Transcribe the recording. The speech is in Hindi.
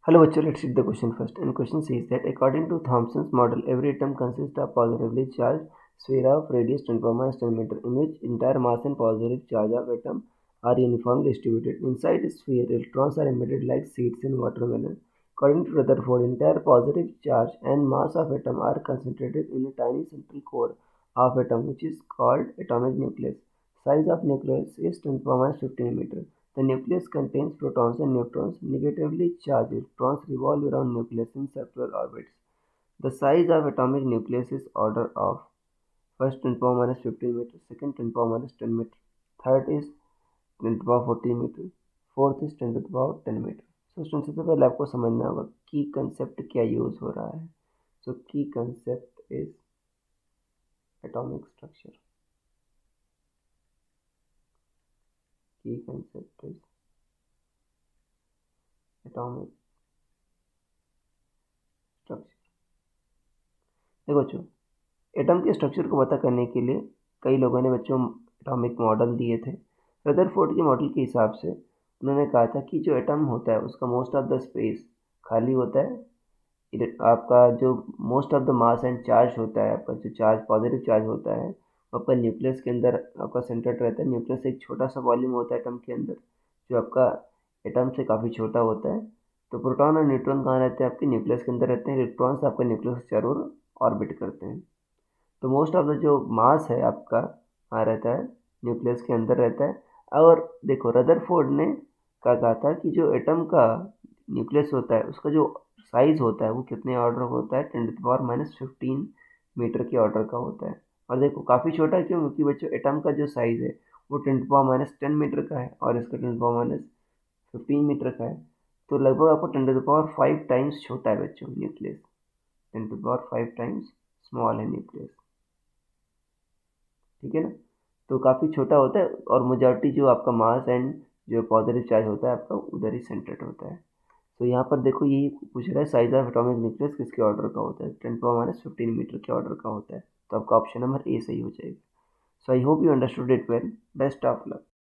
Hello, bachcho, let's read the question first. And question says that according to Thomson's model, every atom consists of positively charged sphere of radius 10 meter, in which entire mass and positive charge of atom are uniformly distributed. Inside the sphere, electrons are emitted like seeds in watermelon. According to Rutherford, entire positive charge and mass of atom are concentrated in a tiny central core of atom, which is called atomic nucleus. Size of nucleus is 10 15 meter. The nucleus contains protons and neutrons. Negatively charged electrons revolve around nucleus in circular orbits. The size of atomic nucleus is order of first 10 power minus 15 meter, second 10 power minus 10 meter, third is 10 to the power 14 meter, fourth is 10 to the power 10 metre. So student सबसे पहले आपको समझना होगा की कंसेप्ट क्या यूज हो रहा है. सो की कंसेप्ट इज एटॉमिक स्ट्रक्चर. की कंसेप्ट इज एटॉमिक स्ट्रक्चर. देखो बच्चों, एटम के स्ट्रक्चर को पता करने के लिए कई लोगों ने बच्चों एटॉमिक मॉडल दिए थे. रदरफोर्ड के मॉडल के हिसाब से उन्होंने कहा था कि जो एटम होता है उसका मोस्ट ऑफ द स्पेस खाली होता है. आपका जो most of the mass and charge होता है, आपका जो चार्ज पॉजिटिव चार्ज होता है वो आपका न्यूक्लियस के अंदर आपका सेंटर्ड रहता है. न्यूक्लियस एक छोटा सा वॉल्यूम होता है एटम के अंदर जो आपका एटम से काफ़ी छोटा होता है. तो प्रोटॉन और न्यूट्रॉन कहाँ रहते हैं? आपके न्यूक्लियस के अंदर रहते हैं. इलेक्ट्रॉन्स आपका न्यूक्लियस के चारों ओर ऑर्बिट करते हैं. तो मोस्ट ऑफ द जो मास है आपका कहाँ रहता है? न्यूक्लियस के अंदर रहता है. और देखो रदरफोर्ड ने क्या कहा था कि जो एटम का न्यूक्लियस होता है उसका जो साइज होता है वो कितने ऑर्डर का होता है? 10 to the power -15 मीटर के ऑर्डर का होता है. और देखो काफ़ी छोटा क्यों? क्योंकि बच्चों एटम का जो साइज है वो 10 to the power -10 मीटर का है और इसका 10 to the power -15 मीटर का है. तो लगभग आपको 10 to the power 5 टाइम्स छोटा है बच्चों nucleus. 10 to the power 5 times small है न्यूक्लियस. ठीक है ना. तो काफ़ी छोटा होता है और मेजॉरिटी जो आपका मास एंड जो पॉजिटिव चार्ज होता है आपका उधर ही सेंटर्ड होता है. तो यहाँ पर देखो यही पूछ रहा है साइज ऑफ एटॉमिक न्यूक्लियस किसके ऑर्डर का होता है? 10 to the power -15 मीटर के ऑर्डर का होता है. तो आपका ऑप्शन नंबर ए सही हो जाएगा. So I hope you understood it well. Best of luck.